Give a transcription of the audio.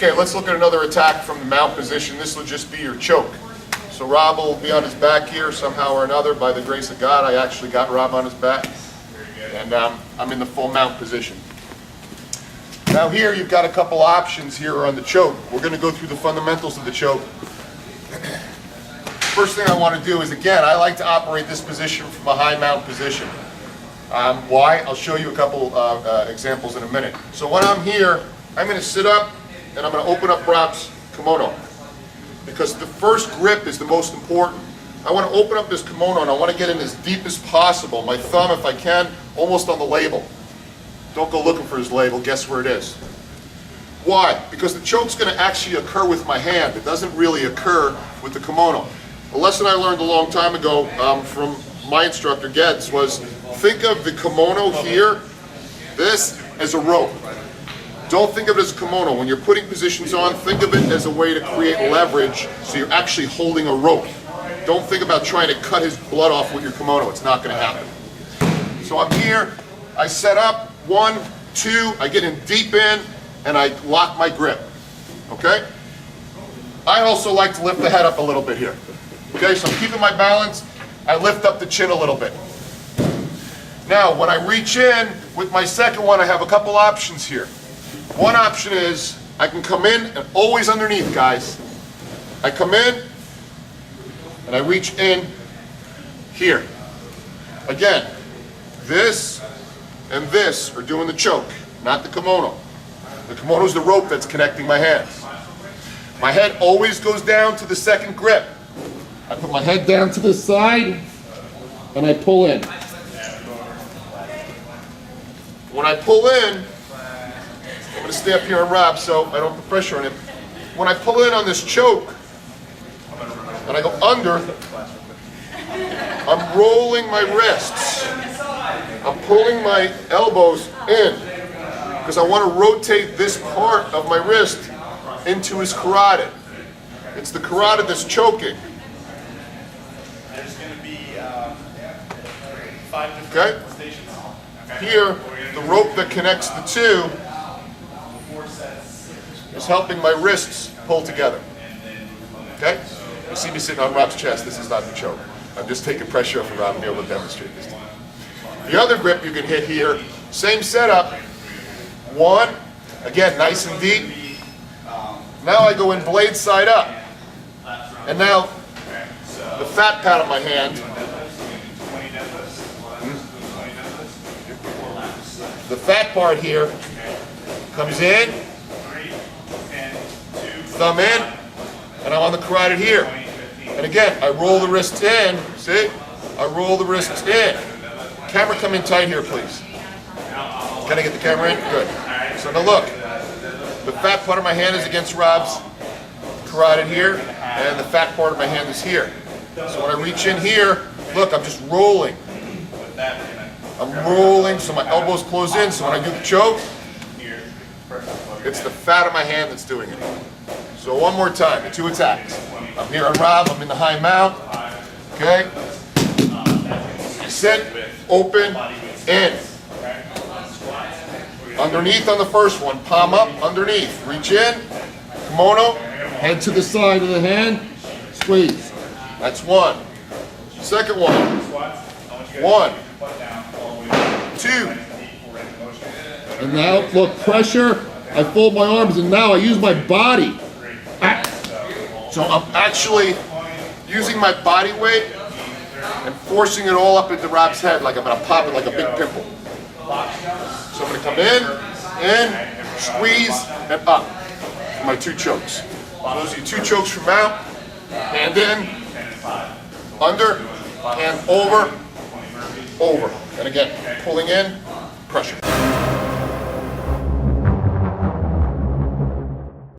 Okay, let's look at another attack from the mount position. This will just be your choke. So Rob will be on his back here somehow or another. By the grace of God, I actually got Rob on his back. And I'm in the full mount position. Now here you've got a couple options here on the choke. We're going to go through the fundamentals of the choke. First thing I want to do is, again, I like to operate this position from a high mount position. Why? I'll show you a couple examples in a minute. So when I'm here, I'm going to sit up and I'm going to open up Rob's kimono. Because the first grip is the most important. I want to open up this kimono and I want to get in as deep as possible. My thumb, if I can, almost on the label. Don't go looking for his label, guess where it is. Why? Because the choke's going to actually occur with my hand. It doesn't really occur with the kimono. A lesson I learned a long time ago from my instructor, Geds, was think of the kimono here, this, as a rope. Don't think of it as a kimono. When you're putting positions on, think of it as a way to create leverage so you're actually holding a rope. Don't think about trying to cut his blood off with your kimono. It's not going to happen. So I'm here, I set up, 1, 2, I get in deep in, and I lock my grip. Okay? I also like to lift the head up a little bit here. Okay, so I'm keeping my balance. I lift up the chin a little bit. Now, when I reach in with my second one, I have a couple options here. One option is I can come in and always underneath, guys. I come in and I reach in here. Again, this and this are doing the choke, not the kimono. The kimono is the rope that's connecting my hands. My head always goes down to the second grip. I put my head down to the side and I pull in. When I pull in, I'm going to stay up here on Rob so I don't put pressure on him. When I pull in on this choke and I go under, I'm rolling my wrists. I'm pulling my elbows in because I want to rotate this part of my wrist into his carotid. It's the carotid that's choking. There's going to be 5 different Okay? stations. Here, the rope that connects the two is helping my wrists pull together. Okay? You see me sitting on Rob's chest. This is not the choke. I'm just taking pressure off of Rob and be able to demonstrate this to you. The other grip you can hit here, same setup. 1, again, nice and deep. Now I go in blade side up. And now the fat pad of my hand, the fat part here comes in, thumb in, and I'm on the carotid here. And again, I roll the wrists in, see? I roll the wrists in. Camera, come in tight here, please. Can I get the camera in? Good. So now look, the fat part of my hand is against Rob's carotid here, and the fat part of my hand is here. So when I reach in here, look, I'm just rolling. I'm rolling so my elbows close in, so when I do the choke, it's the fat of my hand that's doing it. So one more time, the 2 attacks. I'm here on Rob, I'm in the high mount, okay? I sit, open, in. Underneath on the first one, palm up, underneath. Reach in, kimono, head to the side of the hand, squeeze. That's 1. Second one. 1, 2. And now, look, pressure. I fold my arms and now I use my body. So I'm actually using my body weight and forcing it all up into Rob's head like I'm going to pop it like a big pimple. So I'm going to come in, squeeze, and up for my 2 chokes. Those are your 2 chokes from out. Hand in, under, hand over, over. And again, pulling in, pressure.